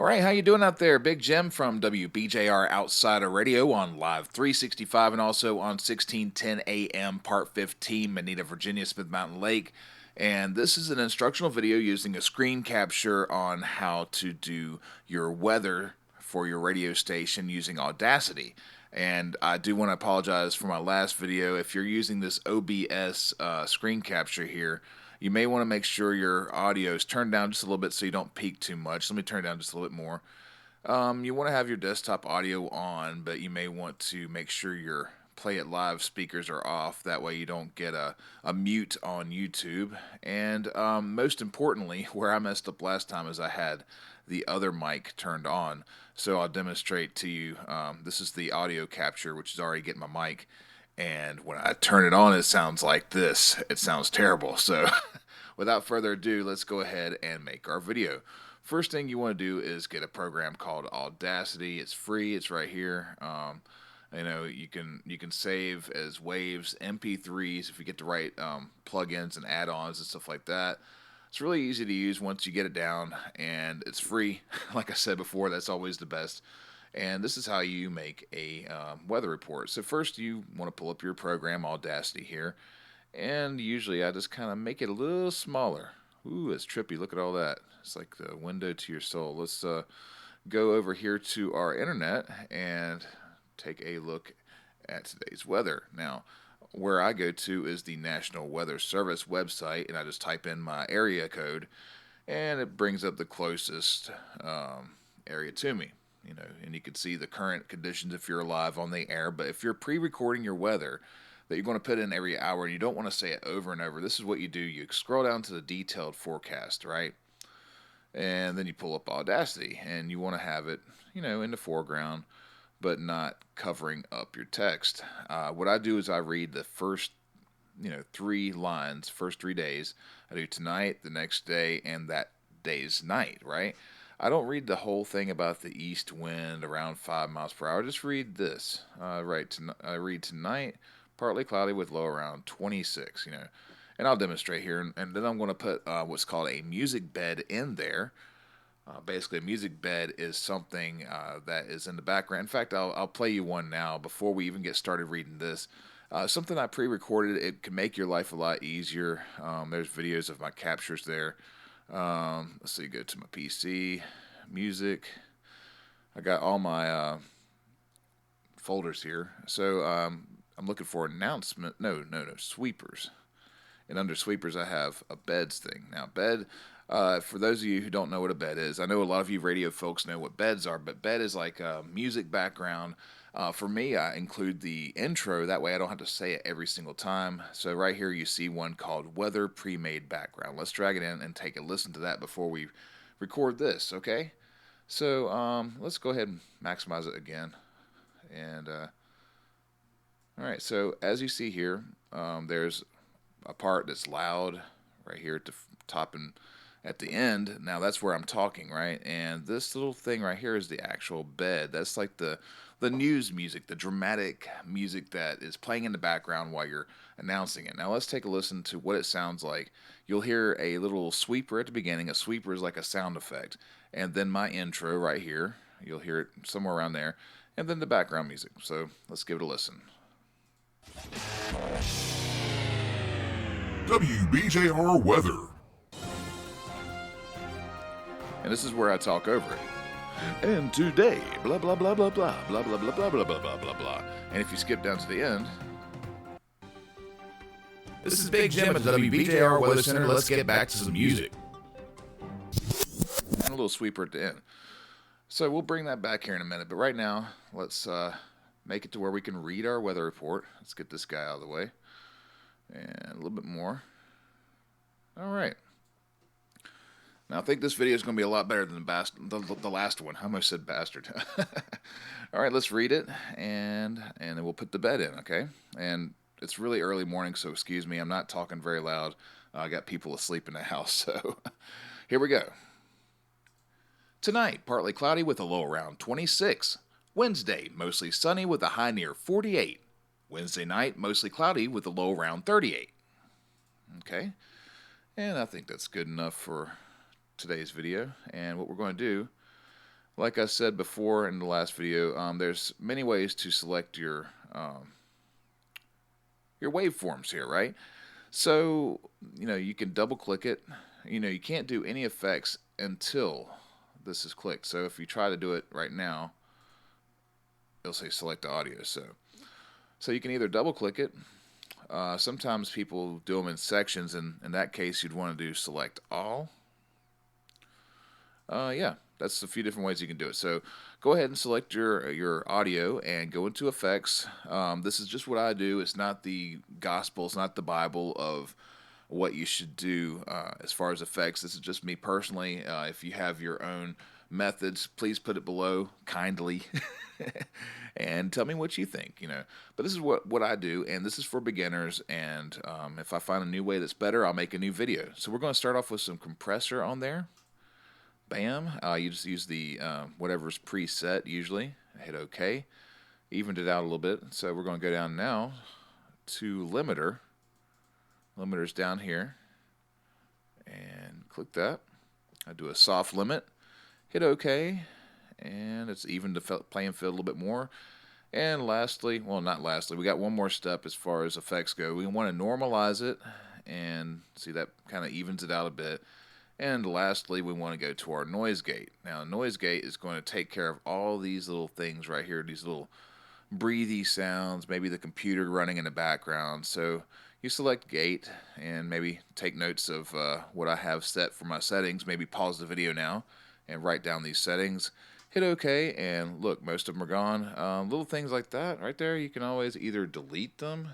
All right, how you doing out there? Big Jim from WBJR Outsider Radio on Live 365 and also on 1610 AM Part 15, Moneta, Virginia, Smith Mountain Lake. And this is an instructional video using a screen capture on how to do your weather for your radio station using Audacity. And I do want to apologize for my last video. If you're using this OBS screen capture here, you may want to make sure your audio is turned down just a little bit so you don't peak too much. Let me turn it down just a little bit more. You want to have your desktop audio on, but you may want to make sure your Play It Live speakers are off. That way you don't get a mute on YouTube. And most importantly, where I messed up last time is I had the other mic turned on. So I'll demonstrate to you. This is the audio capture, which is already getting my mic. And when I turn it on, it sounds like this. It sounds terrible. So without further ado, let's go ahead and make our video. First thing you want to do is get a program called Audacity. It's free. It's right here. You can save as waves, MP3s if you get the right plugins and add-ons and stuff like that. It's really easy to use once you get it down, and it's free. Like I said before, that's always the best. And this is how you make a weather report. So first you want to pull up your program, Audacity here. And usually I just kind of make it a little smaller. Ooh, it's trippy. Look at all that. It's like the window to your soul. Let's go over here to our internet and take a look at today's weather. Now, where I go to is the National Weather Service website, and I just type in my area code, and it brings up the closest area to me. And you can see the current conditions if you're live on the air. But if you're pre-recording your weather that you're going to put in every hour and you don't want to say it over and over, this is what you do. You scroll down to the detailed forecast, right? And then you pull up Audacity, and you want to have it, in the foreground, but not covering up your text. What I do is I read the first, 3 lines, first 3 days. I do tonight, the next day, and that day's night, right? I don't read the whole thing about the east wind around 5 miles per hour. Just read this. I read tonight, partly cloudy with low around 26, And I'll demonstrate here. And then I'm going to put what's called a music bed in there. Basically, a music bed is something that is in the background. In fact, I'll play you one now before we even get started reading this. Something I pre-recorded. It can make your life a lot easier. There's videos of my captures there. Let's see, go to my PC, music. I got all my folders here. So I'm looking for announcement. No, sweepers. And under sweepers, I have a beds thing. Now, bed, for those of you who don't know what a bed is, I know a lot of you radio folks know what beds are, but bed is like a music background. For me, I include the intro. That way I don't have to say it every single time. So right here you see one called Weather Pre-Made Background. Let's drag it in and take a listen to that before we record this, okay? So let's go ahead and maximize it again. And all right, so as you see here, there's a part that's loud right here at the top and at the end. Now that's where I'm talking, right? And this little thing right here is the actual bed. That's like the news music, the dramatic music that is playing in the background while you're announcing it. Now let's take a listen to what it sounds like. You'll hear a little sweeper at the beginning. A sweeper is like a sound effect. And then my intro right here. You'll hear it somewhere around there. And then the background music. So let's give it a listen. WBJR Weather. And this is where I talk over it. And today, blah, blah, blah, blah, blah, blah, blah, blah, blah, blah, blah, blah, blah, blah. And if you skip down to the end. This is Big Jim at the WBJR Weather Center. Let's get back to some music. And a little sweeper at the end. So we'll bring that back here in a minute. But right now, let's make it to where we can read our weather report. Let's get this guy out of the way. And a little bit more. All right. Now I think this video is going to be a lot better than the last one. I almost said bastard. All right, let's read it, and then we'll put the bed in, okay? And it's really early morning, so excuse me. I'm not talking very loud. I got people asleep in the house, so here we go. Tonight, partly cloudy with a low around 26. Wednesday, mostly sunny with a high near 48. Wednesday night, mostly cloudy with a low around 38. Okay, and I think that's good enough for today's video. And what we're going to do like I said before in the last video, there's many ways to select your waveforms here, right? So, you can double click it. You can't do any effects until this is clicked. So if you try to do it right now, it'll say select audio. So you can either double click it. Sometimes people do them in sections, and in that case, you'd want to do select all. Yeah, that's a few different ways you can do it. So go ahead and select your audio and go into effects. This is just what I do. It's not the gospel. It's not the Bible of what you should do as far as effects. This is just me personally. If you have your own methods, please put it below kindly and tell me what you think. But this is what I do, and this is for beginners. And if I find a new way that's better, I'll make a new video. So we're going to start off with some compressor on there. Bam. You just use the whatever's preset usually. Hit OK. Evened it out a little bit. So we're going to go down now to limiter. Limiter's down here. And click that. I do a soft limit. Hit OK. And it's evened the playing field a little bit more. And lastly, well, not lastly, we got one more step as far as effects go. We want to normalize it. And see, that kind of evens it out a bit. And lastly, we want to go to our noise gate. Now, noise gate is going to take care of all these little things right here, these little breathy sounds, maybe the computer running in the background. So you select gate and maybe take notes of what I have set for my settings. Maybe pause the video now and write down these settings. Hit OK, and look, most of them are gone. Little things like that right there, you can always either delete them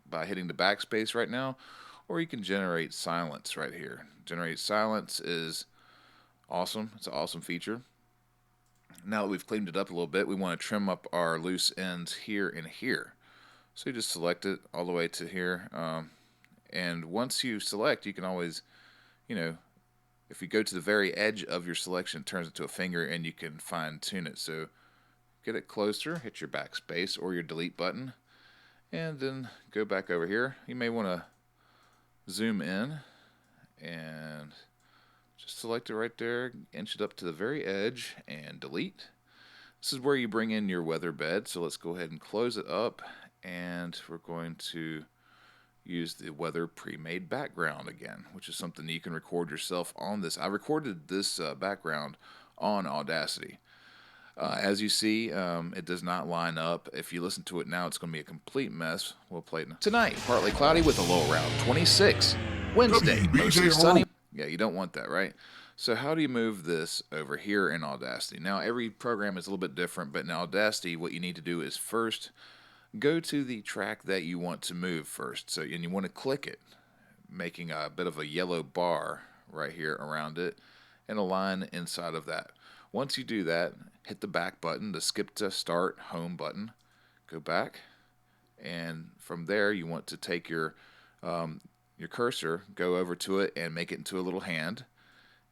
by hitting the backspace right now, or you can generate silence right here. Generate silence is awesome. It's an awesome feature. Now that we've cleaned it up a little bit, we want to trim up our loose ends here and here. So you just select it all the way to here. And once you select, you can always, if you go to the very edge of your selection, it turns into a finger and you can fine tune it. So get it closer, hit your backspace or your delete button, and then go back over here. You may want to zoom in and just select it right there, inch it up to the very edge and delete. This is where you bring in your weather bed. So let's go ahead and close it up, and we're going to use the weather pre-made background again, which is something you can record yourself on this. I recorded this background on Audacity. As you see, it does not line up. If you listen to it now, it's going to be a complete mess. We'll play it now. Tonight, partly cloudy with a low around 26. Wednesday, mostly sunny. Yeah, you don't want that, right? So how do you move this over here in Audacity? Now, every program is a little bit different, but in Audacity, what you need to do is first go to the track that you want to move first. So, and you want to click it, making a bit of a yellow bar right here around it, and a line inside of that. Once you do that, hit the back button, the skip to start home button, go back, and from there you want to take your cursor, go over to it and make it into a little hand,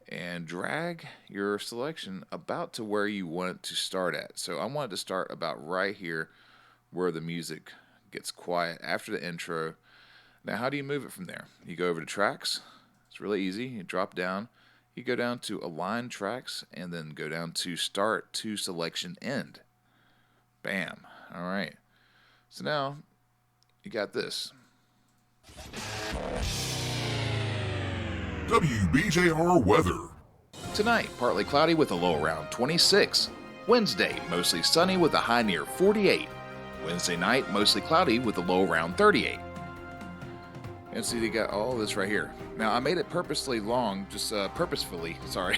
and drag your selection about to where you want it to start at. So I want it to start about right here where the music gets quiet after the intro. Now how do you move it from there? You go over to tracks. It's really easy. You drop down. You go down to align tracks and then go down to start to selection end. Bam. All right. So now you got this. WBJR weather. Tonight, partly cloudy with a low around 26. Wednesday, mostly sunny with a high near 48. Wednesday night, mostly cloudy with a low around 38. And see, you got all this right here. Now, I made it purposely long, just purposefully, sorry.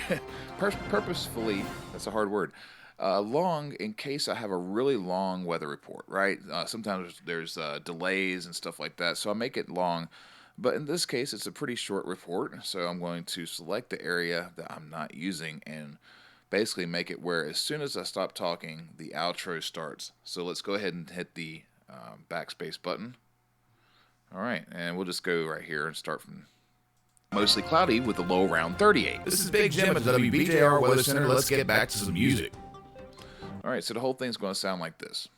Purposefully, that's a hard word. Long in case I have a really long weather report, right? Sometimes there's delays and stuff like that, so I make it long. But in this case, it's a pretty short report, so I'm going to select the area that I'm not using and basically make it where as soon as I stop talking, the outro starts. So let's go ahead and hit the backspace button. All right, and we'll just go right here and start from mostly cloudy with a low around 38. This is Big Jim at the WBJR Weather Center. Let's get back to some music. All right, so the whole thing's going to sound like this.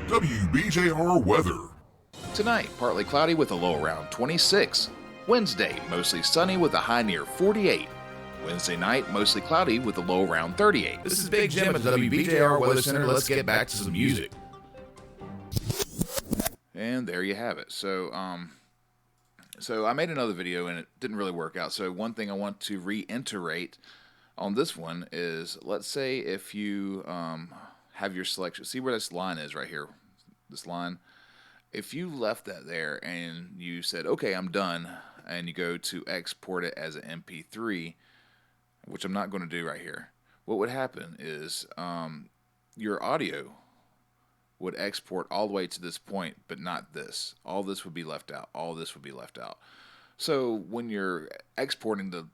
WBJR weather. Tonight, partly cloudy with a low around 26. Wednesday, mostly sunny with a high near 48. Wednesday night, mostly cloudy with a low around 38. This is Big Jim at the WBJR Weather Center. Let's get back to some music. And there you have it. So I made another video and it didn't really work out. So one thing I want to reiterate on this one is, let's say if you have your selection, see where this line is right here, this line. If you left that there and you said, okay, I'm done, and you go to export it as an MP3, which I'm not going to do right here, what would happen is your audio would export all the way to this point, but not this. All this would be left out. All this would be left out. So when you're exporting, the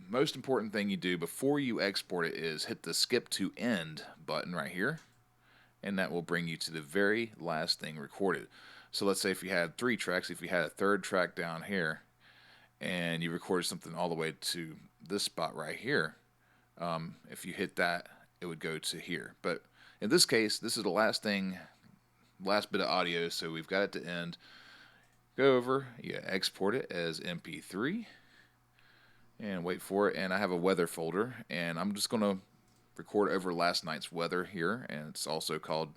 most important thing you do before you export it is hit the skip to end button right here, and that will bring you to the very last thing recorded. So let's say if you had 3 tracks, if you had a third track down here, and you recorded something all the way to this spot right here, if you hit that, it would go to here. But in this case, this is the last thing, last bit of audio, so we've got it to end. Go over, you export it as MP3, and wait for it. And I have a weather folder, and I'm just going to record over last night's weather here, and it's also called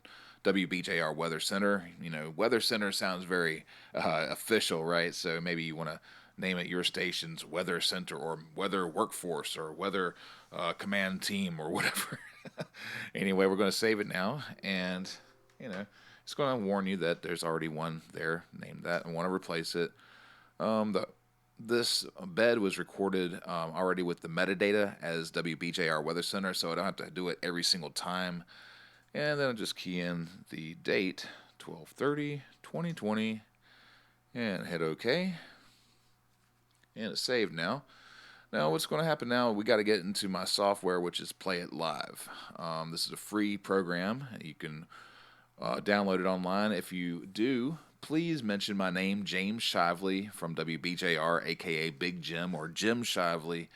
WBJR Weather Center. You know, Weather Center sounds very official, right? So maybe you want to name it your station's Weather Center, or Weather Workforce, or Weather Command Team, or whatever. Anyway, we're going to save it now, and you know, it's going to warn you that there's already one there named that. I want to replace it. This bed was recorded already with the metadata as WBJR Weather Center, so I don't have to do it every single time. And then I'll just key in the date, 12/30/2020, and hit OK. And it's saved now. Now what's going to happen now, we got to get into my software, which is Play It Live. This is a free program. You can download it online. If you do, please mention my name, James Shively from WBJR, aka Big Jim, or Jim Shively,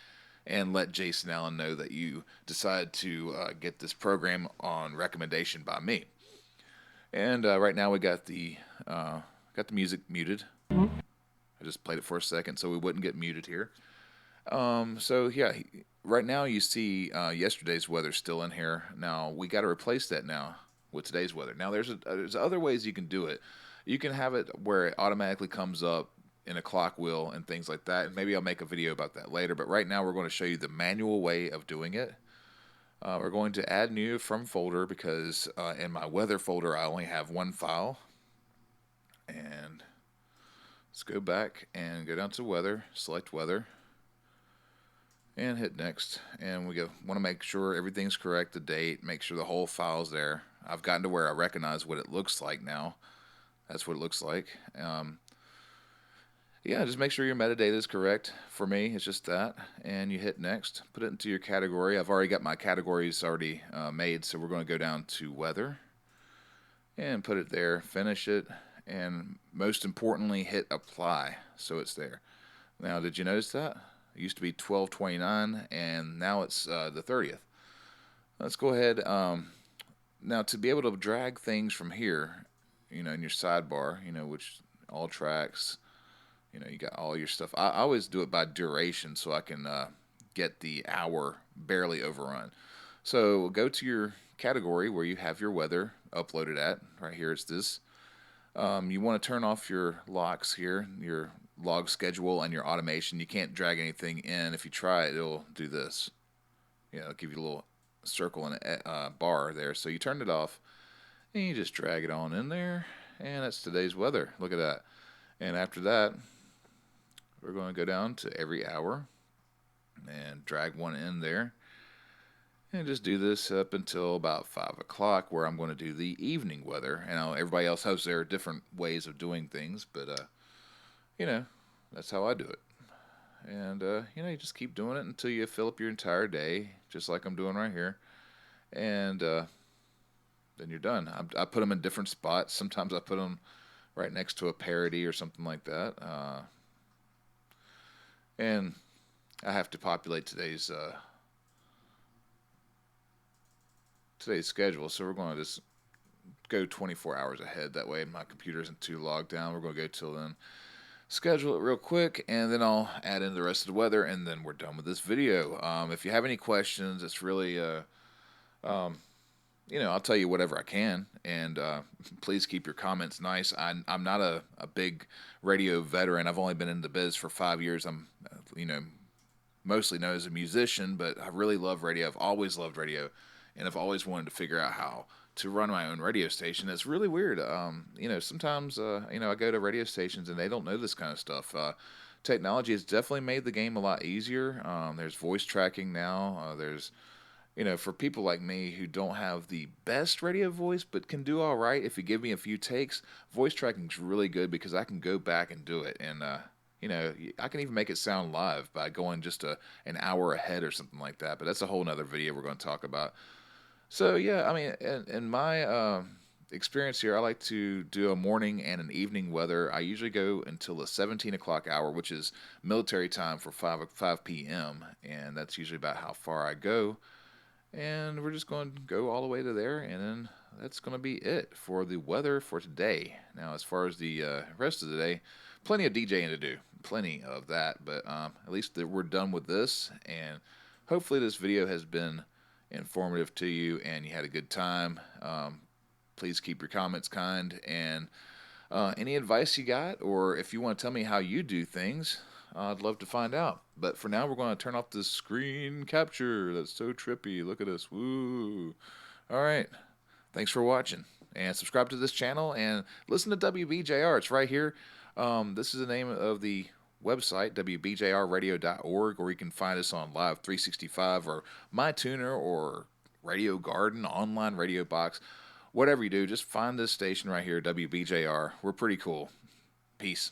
and let Jason Allen know that you decided to get this program on recommendation by me. And right now we got the music muted. I just played it for a second so we wouldn't get muted here. So yeah, right now you see yesterday's weather still in here. Now we got to replace that now with today's weather. Now there's other ways you can do it. You can have it where it automatically comes up in a clock wheel and things like that. And maybe I'll make a video about that later. But right now we're going to show you the manual way of doing it. We're going to add new from folder because in my weather folder I only have one file. And let's go back and go down to weather, select weather, and hit next. And we want to make sure everything's correct, the date, make sure the whole file's there. I've gotten to where I recognize what it looks like now. That's what it looks like. Yeah, just make sure your metadata is correct. For me, it's just that. And you hit next. Put it into your category. I've already got my categories already made, so we're going to go down to weather and put it there, finish it, and most importantly, hit apply so it's there. Now, did you notice that? It used to be 12/29, and now it's the 30th. Let's go ahead. Now, to be able to drag things from here, in your sidebar, which all tracks, you got all your stuff. I always do it by duration so I can get the hour barely overrun. So go to your category where you have your weather uploaded at. Right here it's this. You want to turn off your locks here, your log schedule and your automation. You can't drag anything in. If you try it, it'll do this. It'll give you a little circle and a bar there. So you turn it off and you just drag it on in there. And that's today's weather. Look at that. And after that, we're going to go down to every hour and drag one in there. And just do this up until about 5 o'clock, where I'm going to do the evening weather. And everybody else has their different ways of doing things, but, that's how I do it. And, you just keep doing it until you fill up your entire day, just like I'm doing right here. And then you're done. I put them in different spots. Sometimes I put them right next to a parody or something like that. And I have to populate today's schedule, so we're going to just go 24 hours ahead. That way my computer isn't too logged down. We're going to go till then. schedule it real quick, and then I'll add in the rest of the weather, and then we're done with this video. If you have any questions, it's really I'll tell you whatever I can, and please keep your comments nice. I'm not a big radio veteran. I've only been in the biz for 5 years. I'm, mostly known as a musician, but I really love radio. I've always loved radio, and I've always wanted to figure out how to run my own radio station. It's really weird. Sometimes, I go to radio stations and they don't know this kind of stuff. Technology has definitely made the game a lot easier. There's voice tracking now. For people like me who don't have the best radio voice but can do all right, if you give me a few takes, voice tracking is really good because I can go back and do it. And, I can even make it sound live by going just an hour ahead or something like that. But that's a whole nother video we're going to talk about. So, yeah, I mean, in my experience here, I like to do a morning and an evening weather. I usually go until the 17 o'clock hour, which is military time for 5 p.m. And that's usually about how far I go, and we're just going to go all the way to there, and then that's going to be it for the weather for today. Now, as far as the rest of the day, plenty of DJing to do, plenty of that, but at least we're done with this, and hopefully this video has been informative to you and you had a good time. Please keep your comments kind, and any advice you got, or if you want to tell me how you do things, I'd love to find out. But for now, we're going to turn off the screen capture. That's so trippy. Look at us. Woo. All right. Thanks for watching. And subscribe to this channel and listen to WBJR. It's right here. This is the name of the website, wbjrradio.org, or you can find us on Live 365 or MyTuner or Radio Garden, online radio box. Whatever you do, just find this station right here, WBJR. We're pretty cool. Peace.